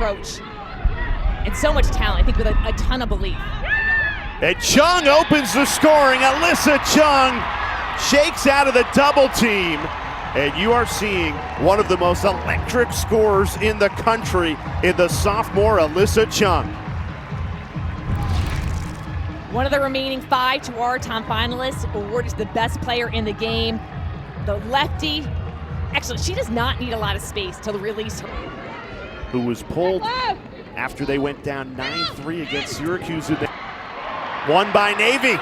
approach. And so much talent, I think, with a ton of belief. And Chung opens the scoring. Alyssa Chung shakes out of the double team. And you are seeing one of the most electric scorers in the country in the sophomore Alyssa Chung. One of the remaining 5 Tewaaraton finalists awarded to the best player in the game. The lefty, actually, she does not need a lot of space to release her. Who was pulled after they went down 9-3 against Syracuse. Won by Navy.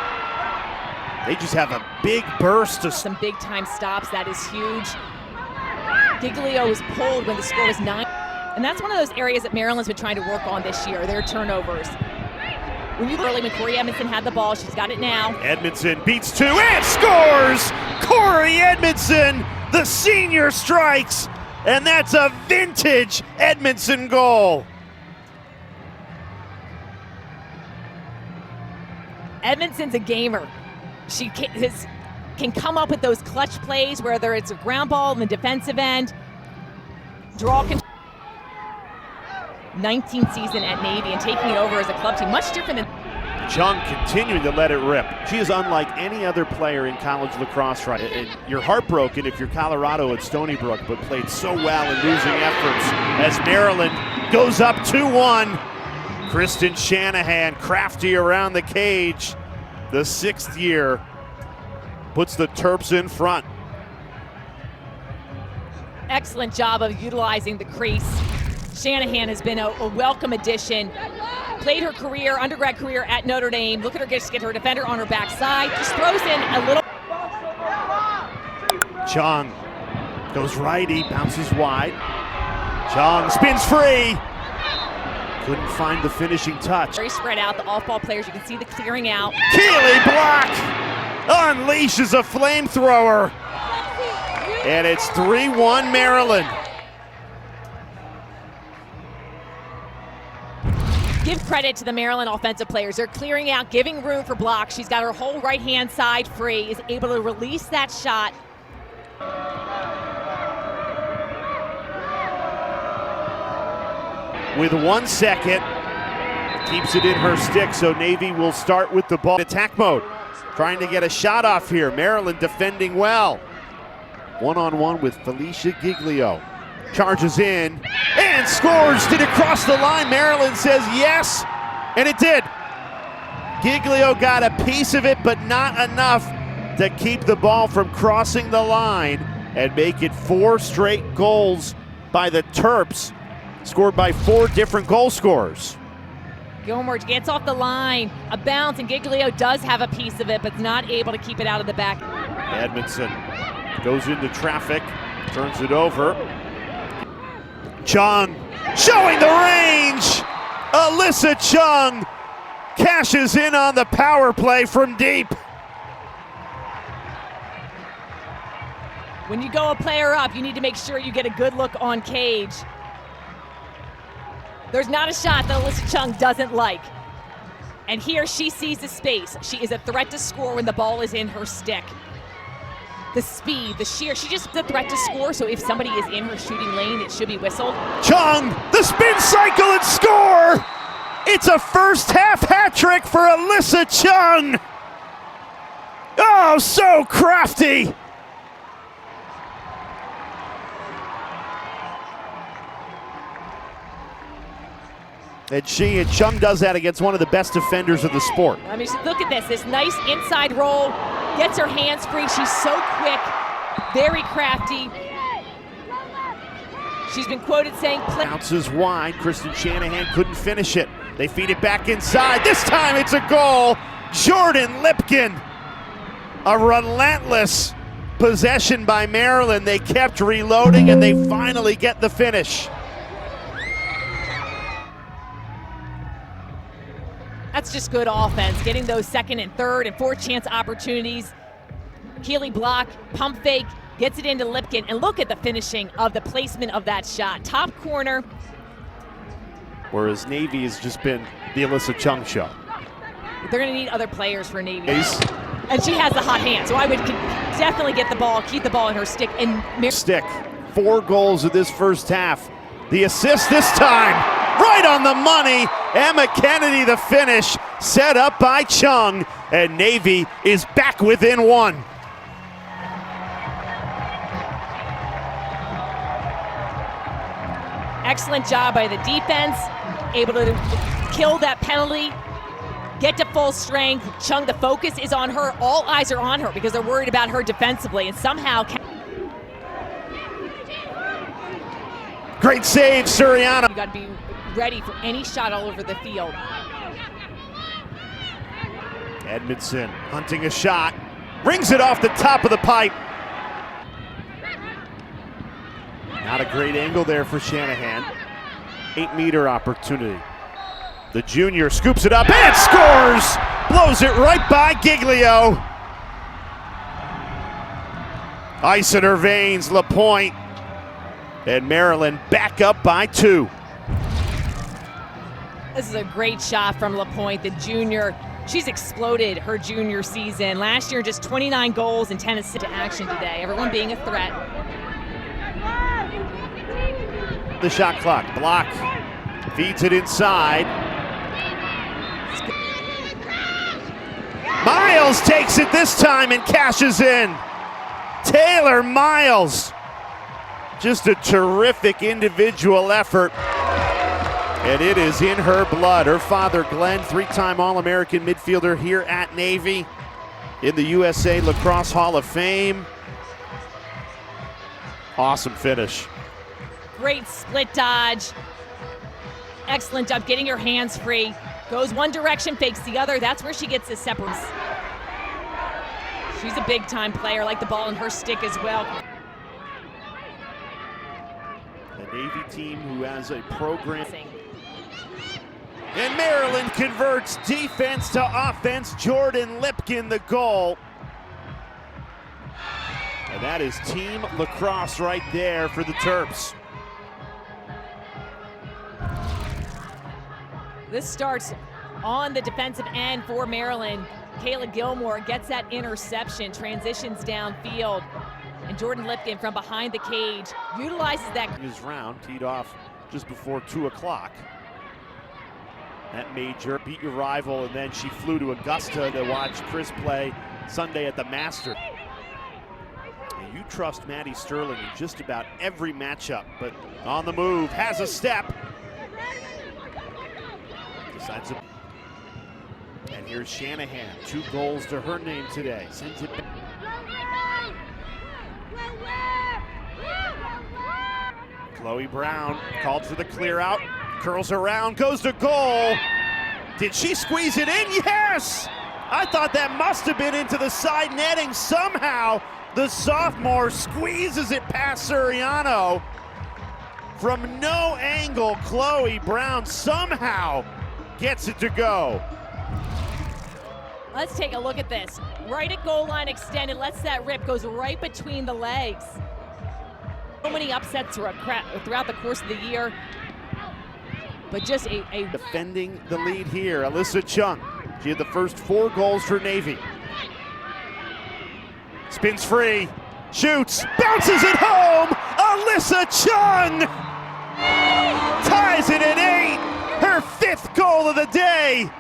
They just have a big burst of some big time stops. That is huge. Giglio was pulled when the score was 9. And that's one of those areas that Maryland's been trying to work on this year, their turnovers. When Corey Edmondson had the ball, she's got it now. Edmondson beats 2 and scores! Corey Edmondson, the senior, strikes, and that's a vintage Edmondson goal. Edmondson's a gamer. She can come up with those clutch plays, whether it's a ground ball in the defensive end, draw control. 19th season at Navy and taking it over as a club team, much different than Chung continuing to let it rip. She is unlike any other player in college lacrosse right now. You're heartbroken if you're Colorado at Stony Brook, but played so well in losing efforts as Maryland goes up 2-1. Kristen Shanahan, crafty around the cage. The 6th year puts the Terps in front. Excellent job of utilizing the crease. Shanahan has been a welcome addition. Played her undergrad career at Notre Dame. Look at her get her defender on her backside. Just throws in a little. Chung goes righty, bounces wide. Chung spins free. Couldn't find the finishing touch. Very spread out, the off-ball players. You can see the clearing out. Keely Block unleashes a flamethrower. And it's 3-1 Maryland. Give credit to the Maryland offensive players. They're clearing out, giving room for blocks. She's got her whole right-hand side free, is able to release that shot. With 1 second, keeps it in her stick, so Navy will start with the ball. Attack mode, trying to get a shot off here. Maryland defending well. One-on-one with Felicia Giglio. Charges in and scores. Did it cross the line? Maryland says yes, and it did. Giglio got a piece of it, but not enough to keep the ball from crossing the line and make it 4 straight goals by the Terps, scored by 4 different goal scorers. Gilmore gets off the line, a bounce, and Giglio does have a piece of it, but not able to keep it out of the back. Edmondson goes into traffic, turns it over. Chung showing the range. Alyssa Chung cashes in on the power play from deep. When you go a player up, you need to make sure you get a good look on cage. There's not a shot that Alyssa Chung doesn't like. And here she sees the space. She is a threat to score when the ball is in her stick. The speed, the sheer, she just the threat to score, so if somebody is in her shooting lane, it should be whistled. Chung, the spin cycle and score! It's a first half hat trick for Alyssa Chung! Oh, so crafty! And Chung does that against one of the best defenders of the sport. I mean, look at this nice inside roll, gets her hands free. She's so quick, very crafty. She's been quoted saying, bounces wide, Kristen Shanahan couldn't finish it. They feed it back inside. This time it's a goal. Jordan Lipkin. A relentless possession by Maryland. They kept reloading and they finally get the finish. That's just good offense, getting those second and third and fourth chance opportunities. Keely Block, pump fake, gets it into Lipkin, and look at the finishing of the placement of that shot. Top corner. Whereas Navy has just been the Alyssa Chung show. They're gonna need other players for Navy. And she has the hot hand, so I would definitely get the ball, keep the ball in her stick. And 4 goals in this first half. The assist this time. right on the money. Emma Kennedy, the finish, set up by Chung, and Navy is back within one. Excellent job by the defense, able to kill that penalty, get to full strength. Chung, the focus is on her. All eyes are on her because they're worried about her defensively, and somehow. Great save, Suriano. You got to be ready for any shot all over the field. Edmondson hunting a shot, rings it off the top of the pipe. Not a great angle there for Shanahan. 8-meter opportunity. The junior scoops it up and scores! Blows it right by Giglio. Ice in her veins, LaPointe. And Maryland back up by 2. This is a great shot from LaPointe, the junior. She's exploded her junior season. Last year, just 29 goals and 10 assists to action today. Everyone being a threat. The shot clock, block, feeds it inside. Miles takes it this time and cashes in. Taylor Miles, just a terrific individual effort. And it is in her blood. Her father, Glenn, 3-time All-American midfielder here at Navy in the USA Lacrosse Hall of Fame. Awesome finish. Great split dodge. Excellent job getting her hands free. Goes one direction, fakes the other. That's where she gets the separate. She's a big-time player, like the ball in her stick as well. The Navy team who has a program. And Maryland converts defense to offense. Jordan Lipkin the goal. And that is team lacrosse right there for the Terps. This starts on the defensive end for Maryland. Kayla Gilmore gets that interception, transitions downfield, and Jordan Lipkin from behind the cage utilizes that. His round teed off just before 2 o'clock. That major beat your rival, and then she flew to Augusta to watch Chris play Sunday at the Masters. And you trust Maddie Sterling in just about every matchup, but on the move, has a step. Decides to. And here's Shanahan, 2 goals to her name today. Sends it back. Chloe Brown called for the clear out, curls around, goes to goal. Did she squeeze it in? Yes! I thought that must have been into the side netting. Somehow the sophomore squeezes it past Suriano. From no angle, Chloe Brown somehow gets it to go. Let's take a look at this. Right at goal line extended, lets that rip, goes right between the legs. So many upsets throughout the course of the year, but just a defending the lead here, Alyssa Chung. She had the first 4 goals for Navy. Spins free, shoots, bounces it home. Alyssa Chung ties it at 8. Her 5th goal of the day.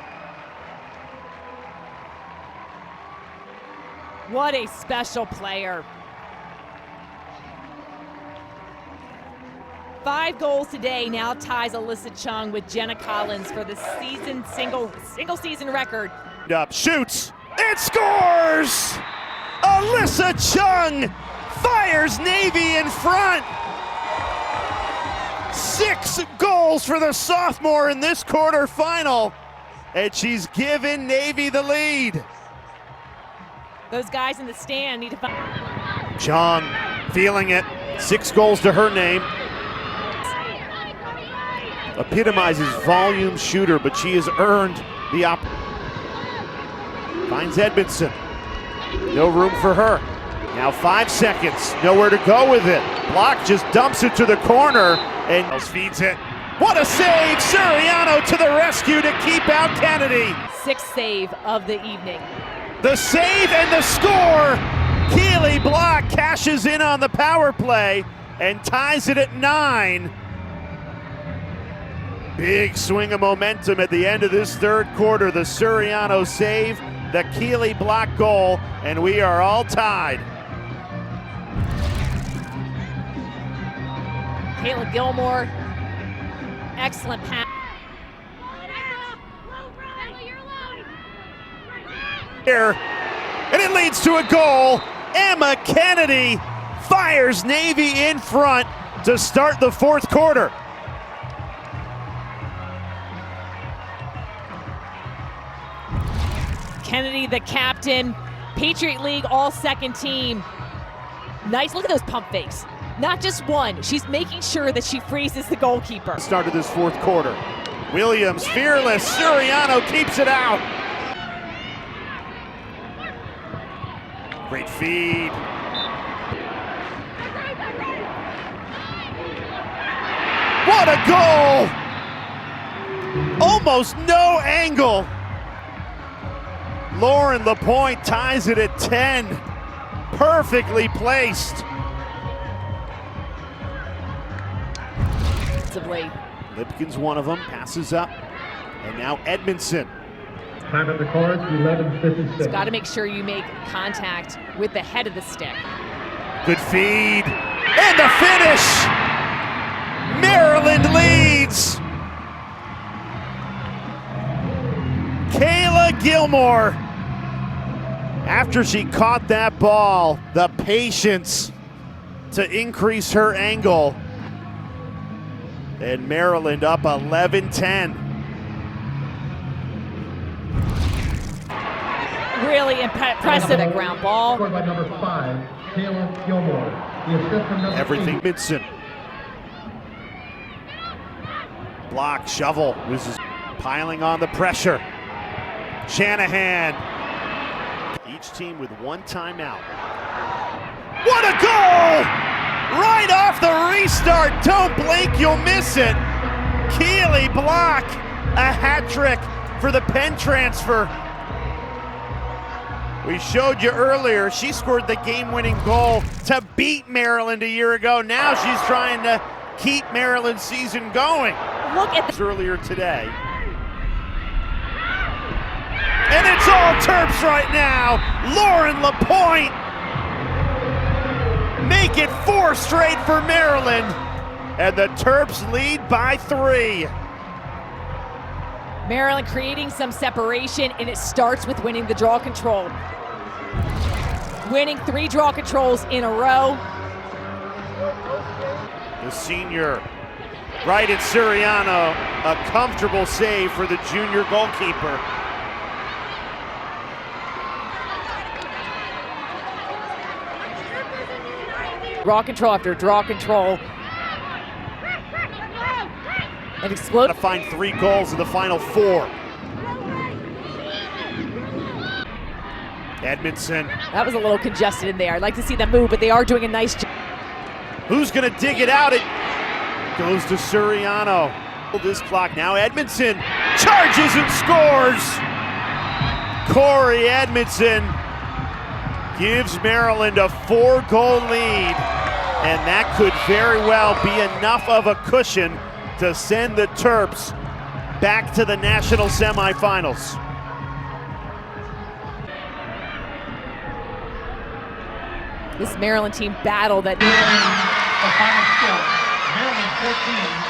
What a special player. 5 goals today now ties Alyssa Chung with Jenna Collins for the season single season record. Up, shoots, and scores! Alyssa Chung fires Navy in front. 6 goals for the sophomore in this quarterfinal, and she's given Navy the lead. Those guys in the stand need to find. Chung feeling it, 6 goals to her name. Epitomizes volume shooter, but she has earned the finds Edmondson. No room for her. Now 5 seconds, nowhere to go with it. Block just dumps it to the corner and feeds it. What a save! Suriano to the rescue to keep out Kennedy. 6th save of the evening. The save and the score. Keely Block cashes in on the power play and ties it at 9. Big swing of momentum at the end of this third quarter. The Suriano save, the Keeley block goal, and we are all tied. Kayla Gilmore, excellent pass. Here, and it leads to a goal. Emma Kennedy fires Navy in front to start the fourth quarter. Kennedy, the captain, Patriot League all-second team. Nice, look at those pump fakes. Not just one, she's making sure that she freezes the goalkeeper. Started this fourth quarter. Williams, fearless, Suriano keeps it out. Great feed. What a goal! Almost no angle. Lauren Lapointe ties it at 10. Perfectly placed. Lipkin's one of them, passes up. And now Edmondson. Time at the cards, 11:56. It's got to make sure you make contact with the head of the stick. Good feed. And the finish! Maryland leads! Kayla Gilmore, after she caught that ball, the patience to increase her angle. And Maryland up 11-10. Really impressive at ground ball. Scored by number 5, Kayla Gilmore. The assist from number Everything 8. Midson. Block, shovel, this is piling on the pressure. Shanahan. Each team with one timeout. What a goal! Right off the restart, don't blink, you'll miss it. Keeley block, a hat trick for the Penn transfer. We showed you earlier, she scored the game-winning goal to beat Maryland a year ago. Now she's trying to keep Maryland's season going. Look at this Earlier today. And it's all Terps right now. Lauren Lapointe. Make it 4 straight for Maryland. And the Terps lead by 3. Maryland creating some separation, and it starts with winning the draw control. Winning 3 draw controls in a row. The senior right at Suriano. A comfortable save for the junior goalkeeper. Draw control after draw control. And explode. To find 3 goals in the final 4. Edmondson. That was a little congested in there. I'd like to see them move, but they are doing a nice job. Who's gonna dig it out? It goes to Suriano. This clock now. Edmondson charges and scores. Corey Edmondson gives Maryland a 4-goal lead, and that could very well be enough of a cushion to send the Terps back to the national semifinals. This Maryland team battle that The final score, Maryland 14,